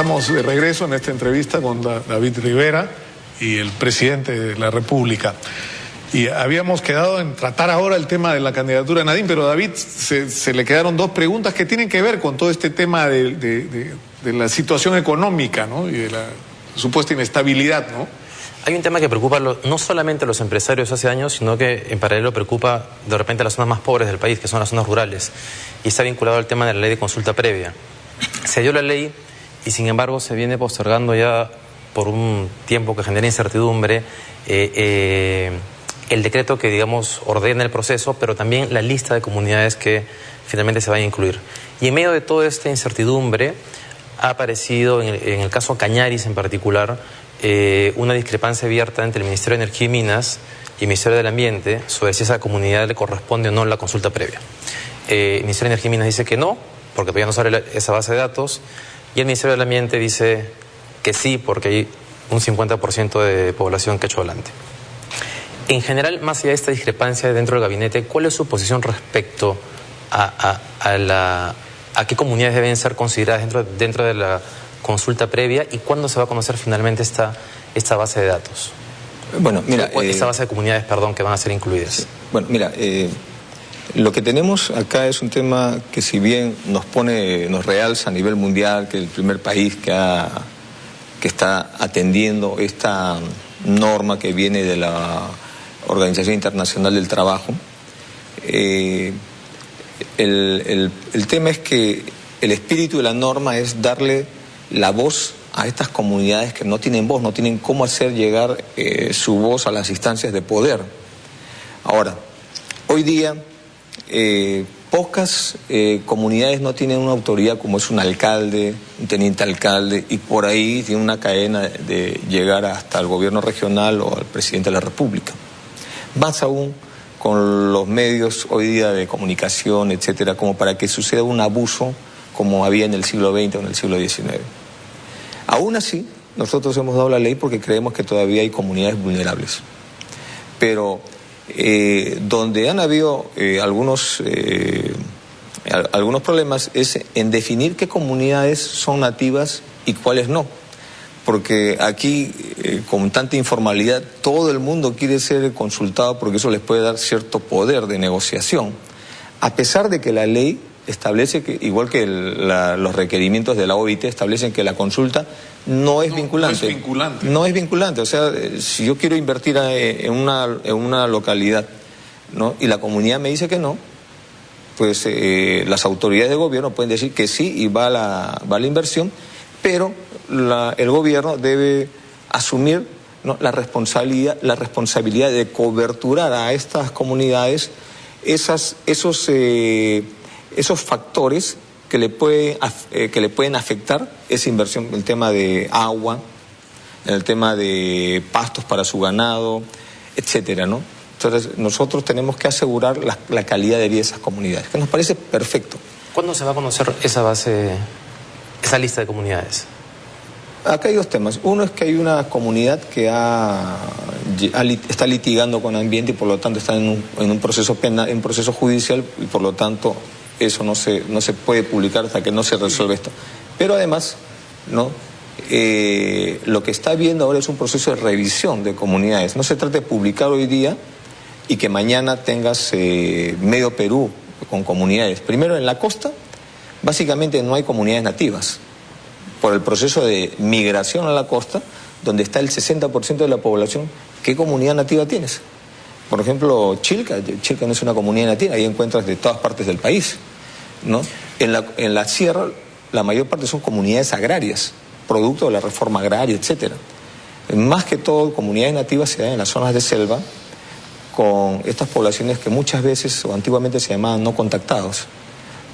Estamos de regreso en esta entrevista con David Rivera y el presidente de la República. Y habíamos quedado en tratar ahora el tema de la candidatura de Nadine, pero a David se le quedaron dos preguntas que tienen que ver con todo este tema de la situación económica, ¿no? Y de la supuesta inestabilidad, ¿no? Hay un tema que preocupa no solamente a los empresarios hace años, sino que en paralelo preocupa de repente a las zonas más pobres del país, que son las zonas rurales, y está vinculado al tema de la ley de consulta previa. Se dio la ley y sin embargo se viene postergando ya por un tiempo que genera incertidumbre el decreto que, digamos, ordena el proceso, pero también la lista de comunidades que finalmente se van a incluir. Y en medio de toda esta incertidumbre ha aparecido, en el caso Cañaris en particular, una discrepancia abierta entre el Ministerio de Energía y Minas y el Ministerio del Ambiente sobre si a esa comunidad le corresponde o no la consulta previa. El Ministerio de Energía y Minas dice que no, porque todavía no sale esa base de datos, y el Ministerio del Ambiente dice que sí, porque hay un 50% de población quechohablante. En general, más allá de esta discrepancia dentro del gabinete, ¿cuál es su posición respecto a qué comunidades deben ser consideradas dentro de la consulta previa y cuándo se va a conocer finalmente esta base de datos? Bueno, mira, esta base de comunidades, perdón, que van a ser incluidas. Sí. Bueno, mira, lo que tenemos acá es un tema que, si bien nos realza a nivel mundial, que es el primer país que está atendiendo esta norma que viene de la Organización Internacional del Trabajo. El tema es que el espíritu de la norma es darle la voz a estas comunidades que no tienen voz, no tienen cómo hacer llegar su voz a las instancias de poder. Ahora, hoy día pocas comunidades no tienen una autoridad como es un alcalde, un teniente alcalde, y por ahí tiene una cadena de llegar hasta el gobierno regional o al presidente de la República. Más aún con los medios hoy día de comunicación, etcétera, como para que suceda un abuso como había en el siglo XX o en el siglo XIX. Aún así, nosotros hemos dado la ley porque creemos que todavía hay comunidades vulnerables. Pero donde han habido algunos problemas es en definir qué comunidades son nativas y cuáles no. Porque aquí, con tanta informalidad, todo el mundo quiere ser consultado porque eso les puede dar cierto poder de negociación. A pesar de que la ley establece que, igual que los requerimientos de la OIT, establecen que la consulta no es vinculante. No es vinculante. No es vinculante. O sea, si yo quiero invertir en una localidad, ¿no?, y la comunidad me dice que no, pues las autoridades de gobierno pueden decir que sí y va la inversión, pero el gobierno debe asumir, ¿no?, la responsabilidad de coberturar a estas comunidades esos factores que le pueden afectar esa inversión, el tema de agua, el tema de pastos para su ganado, etcétera, ¿no? Entonces nosotros tenemos que asegurar la calidad de vida de esas comunidades, que nos parece perfecto. ¿Cuándo se va a conocer esa lista de comunidades? Acá hay dos temas. Uno es que hay una comunidad que está litigando con Ambiente y por lo tanto está en un proceso penal, en un proceso judicial, y por lo tanto eso no se puede publicar hasta que no se resuelva esto. Pero además, ¿no?, lo que está habiendo ahora es un proceso de revisión de comunidades. No se trata de publicar hoy día y que mañana tengas medio Perú con comunidades. Primero, en la costa, básicamente no hay comunidades nativas. Por el proceso de migración a la costa, donde está el 60% de la población, ¿qué comunidad nativa tienes? Por ejemplo, Chilca no es una comunidad nativa, ahí encuentras de todas partes del país, ¿no? En la sierra, la mayor parte son comunidades agrarias, producto de la reforma agraria, etcétera. Más que todo, comunidades nativas se dan en las zonas de selva, con estas poblaciones que muchas veces o antiguamente se llamaban no contactados,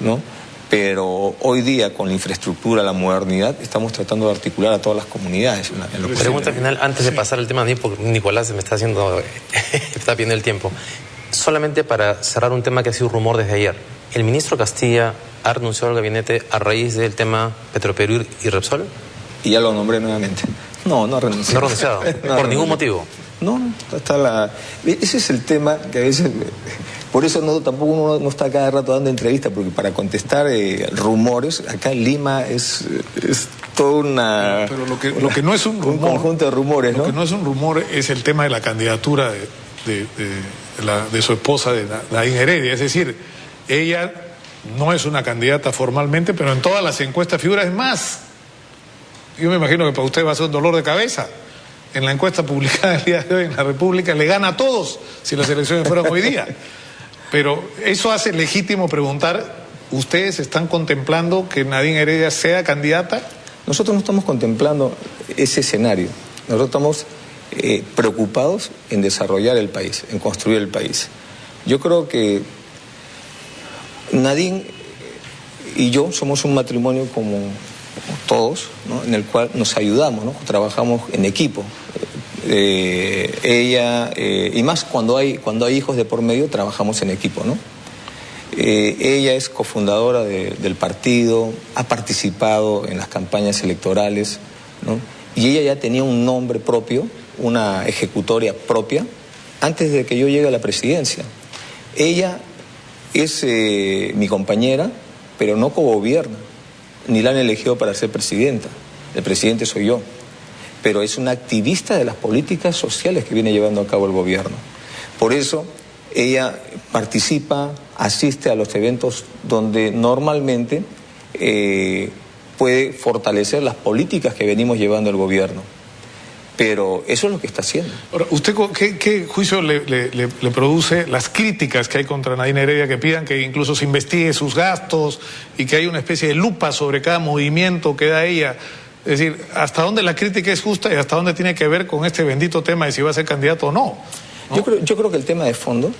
¿no? Pero hoy día, con la infraestructura, la modernidad, estamos tratando de articular a todas las comunidades. Pregunta final, antes de pasar al tema de mí, porque Nicolás se me está está pidiendo el tiempo. Solamente para cerrar un tema que ha sido rumor desde ayer. ¿El ministro Castilla ha renunciado al gabinete a raíz del tema Petroperú y Repsol? Y ya lo nombré nuevamente. No ha renunciado. ¿No ha renunciado? ¿Por ningún motivo? No, ese es el tema que a veces Por eso tampoco uno no está cada rato dando entrevistas, porque para contestar rumores, acá en Lima es toda una... Pero lo que no es un rumor... Un conjunto de rumores, ¿no? Lo que no es un rumor es el tema de la candidatura de su esposa, de Nadine Heredia. Es decir, ella no es una candidata formalmente, pero en todas las encuestas figura. Es más, yo me imagino que para usted va a ser un dolor de cabeza. En la encuesta publicada el día de hoy en La República le gana a todos si las elecciones fueran hoy día. Pero eso hace legítimo preguntar, ¿ustedes están contemplando que Nadine Heredia sea candidata? Nosotros no estamos contemplando ese escenario. Nosotros estamos preocupados en desarrollar el país, en construir el país. Yo creo que Nadine y yo somos un matrimonio como todos, ¿no? En el cual nos ayudamos, ¿no? Trabajamos en equipo. Ella, y más cuando hay hijos de por medio, trabajamos en equipo, ¿no? Ella es cofundadora del partido, ha participado en las campañas electorales, ¿no? Y ella ya tenía un nombre propio, una ejecutoria propia, antes de que yo llegue a la presidencia. Ella es mi compañera, pero no cogobierna, ni la han elegido para ser presidenta. El presidente soy yo. Pero es una activista de las políticas sociales que viene llevando a cabo el gobierno. Por eso ella participa, asiste a los eventos donde normalmente puede fortalecer las políticas que venimos llevando el gobierno. Pero eso es lo que está haciendo. Ahora, ¿usted qué juicio le produce las críticas que hay contra Nadine Heredia, que pidan que incluso se investigue sus gastos y que haya una especie de lupa sobre cada movimiento que da ella? Es decir, ¿hasta dónde la crítica es justa y hasta dónde tiene que ver con este bendito tema de si va a ser candidato o no? Yo creo que el tema de fondo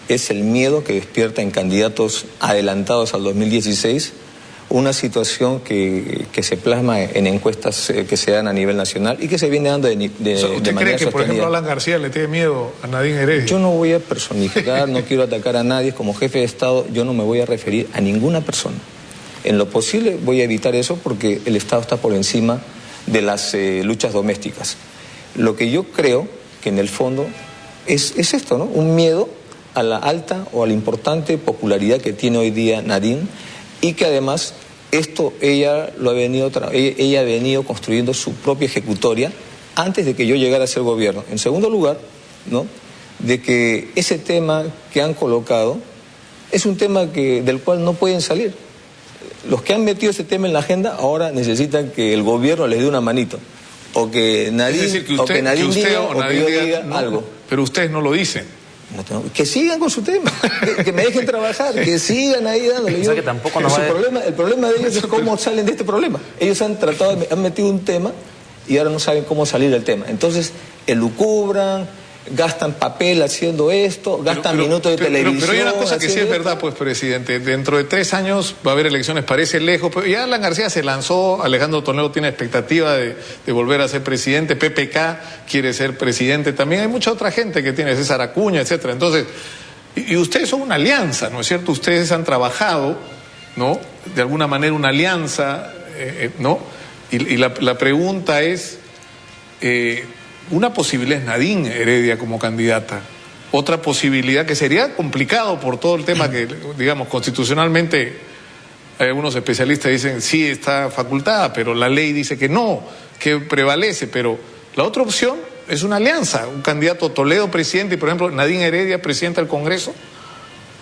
es el miedo que despierta en candidatos adelantados al 2016 una situación que se plasma en encuestas que se dan a nivel nacional y que se viene dando de manera sostenida. ¿Usted cree que, por ejemplo, Alan García le tiene miedo a Nadine Heredia? Yo no voy a personificar, no quiero atacar a nadie. Como jefe de Estado, yo no me voy a referir a ninguna persona. En lo posible voy a evitar eso porque el Estado está por encima de las luchas domésticas. Lo que yo creo que en el fondo es esto, ¿no? Un miedo a la alta o a la importante popularidad que tiene hoy día Nadine, y que además ella ha venido construyendo su propia ejecutoria antes de que yo llegara a ser gobierno. En segundo lugar, ¿no? De que ese tema que han colocado es un tema del cual no pueden salir. Los que han metido ese tema en la agenda ahora necesitan que el gobierno les dé una manito. O que Nadine diga o que yo diga algo. Pero ustedes no lo dicen. Que sigan con su tema, que me dejen trabajar, que sigan ahí dándole. O sea, que tampoco nos el problema de ellos es cómo salen de este problema. Ellos han metido un tema y ahora no saben cómo salir del tema. Entonces, elucubran, gastan papel haciendo esto, gastan minutos de televisión. Pero hay una cosa que sí es verdad, pues, presidente. Dentro de 3 años va a haber elecciones, parece lejos. Pero ya Alan García se lanzó, Alejandro Toledo tiene expectativa de volver a ser presidente, PPK quiere ser presidente también. Hay mucha otra gente que tiene, César Acuña, etcétera. Entonces, y ustedes son una alianza, ¿no es cierto? Ustedes han trabajado, ¿no? De alguna manera una alianza, ¿no? Y la pregunta es... una posibilidad es Nadine Heredia como candidata. Otra posibilidad, que sería complicado por todo el tema que, digamos, constitucionalmente algunos especialistas dicen sí está facultada, pero la ley dice que no, que prevalece. Pero la otra opción es una alianza, un candidato Toledo presidente y, por ejemplo, Nadine Heredia presidenta del Congreso.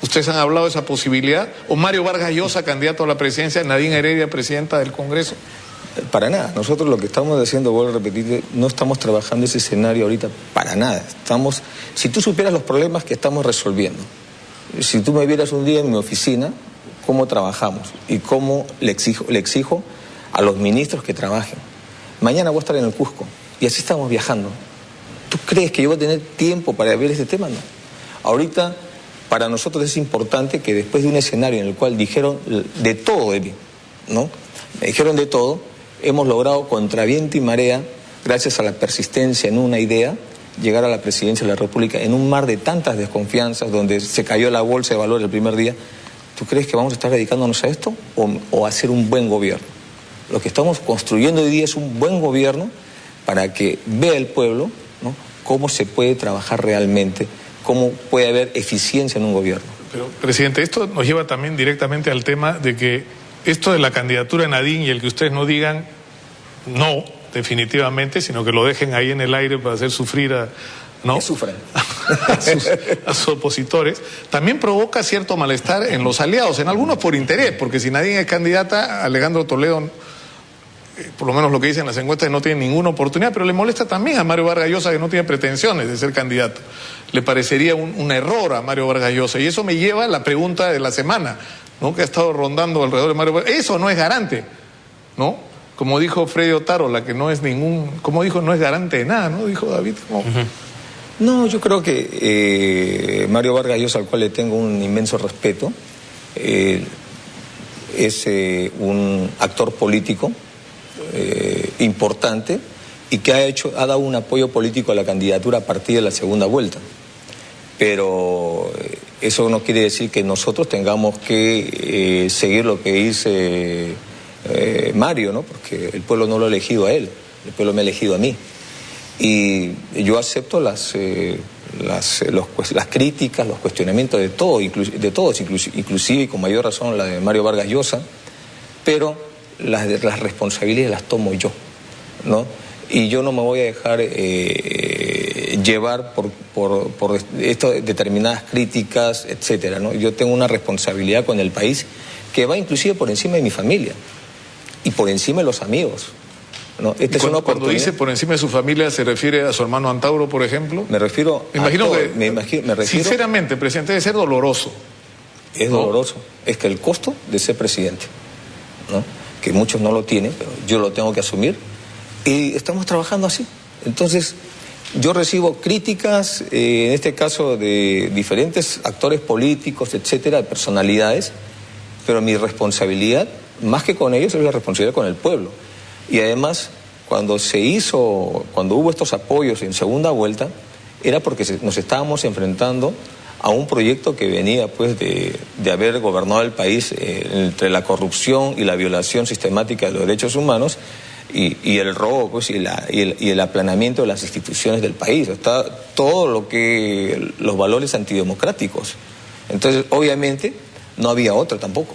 ¿Ustedes han hablado de esa posibilidad? ¿O Mario Vargas Llosa candidato a la presidencia, Nadine Heredia presidenta del Congreso? Para nada. Nosotros lo que estamos haciendo, vuelvo a repetir, no estamos trabajando ese escenario ahorita para nada. Si tú supieras los problemas que estamos resolviendo, si tú me vieras un día en mi oficina, cómo trabajamos y cómo le exijo a los ministros que trabajen. Mañana voy a estar en el Cusco y así estamos viajando. ¿Tú crees que yo voy a tener tiempo para ver este tema? No. Ahorita, para nosotros es importante que después de un escenario en el cual dijeron de todo de mí, ¿no? Me dijeron de todo. Hemos logrado contra viento y marea, gracias a la persistencia en una idea, llegar a la presidencia de la República en un mar de tantas desconfianzas, donde se cayó la bolsa de valores el primer día. ¿Tú crees que vamos a estar dedicándonos a esto o a hacer un buen gobierno? Lo que estamos construyendo hoy día es un buen gobierno para que vea el pueblo, ¿no?, cómo se puede trabajar realmente cómo puede haber eficiencia en un gobierno. Pero, presidente, esto nos lleva también directamente al tema de que esto de la candidatura de Nadine y el que ustedes no digan no, definitivamente, sino que lo dejen ahí en el aire para hacer sufrir a... ¿no? Que sufran. a sus opositores, también provoca cierto malestar en los aliados, en algunos por interés, porque si Nadine es candidata, Alejandro Toledo, por lo menos lo que dicen las encuestas, no tiene ninguna oportunidad, pero le molesta también a Mario Vargas Llosa, que no tiene pretensiones de ser candidato. Le parecería un error a Mario Vargas Llosa, y eso me lleva a la pregunta de la semana, ¿no? Que ha estado rondando alrededor de Mario Vargas. Eso no es garante, ¿no? Como dijo Freddy Otárola, que no es como dijo, no es garante de nada, ¿no? Dijo David, como... No, yo creo que Mario Vargas Llosa, al cual le tengo un inmenso respeto, es un actor político importante y que ha dado un apoyo político a la candidatura a partir de la segunda vuelta. Pero eso no quiere decir que nosotros tengamos que seguir lo que dice Mario, ¿no? Porque el pueblo no lo ha elegido a él, el pueblo me ha elegido a mí. Y yo acepto las críticas, los cuestionamientos de todos, inclusive y con mayor razón la de Mario Vargas Llosa, pero las responsabilidades las tomo yo, ¿no? Y yo no me voy a dejar llevar por determinadas críticas, etcétera, ¿no? Yo tengo una responsabilidad con el país que va inclusive por encima de mi familia y por encima de los amigos. No, cuando dice por encima de su familia, ¿se refiere a su hermano Antauro, por ejemplo? Me refiero me refiero, sinceramente, presidente, debe ser doloroso. Es doloroso. Es que el costo de ser presidente, ¿no? Que muchos no lo tienen, pero yo lo tengo que asumir. Y estamos trabajando así. Entonces, yo recibo críticas, en este caso de diferentes actores políticos, etcétera, de personalidades, pero mi responsabilidad, más que con ellos, es la responsabilidad con el pueblo. Y además, cuando hubo estos apoyos en segunda vuelta, era porque nos estábamos enfrentando a un proyecto que venía pues de haber gobernado el país entre la corrupción y la violación sistemática de los derechos humanos y el robo pues, y el aplanamiento de las instituciones del país. Está todo los valores antidemocráticos. Entonces, obviamente, no había otra tampoco.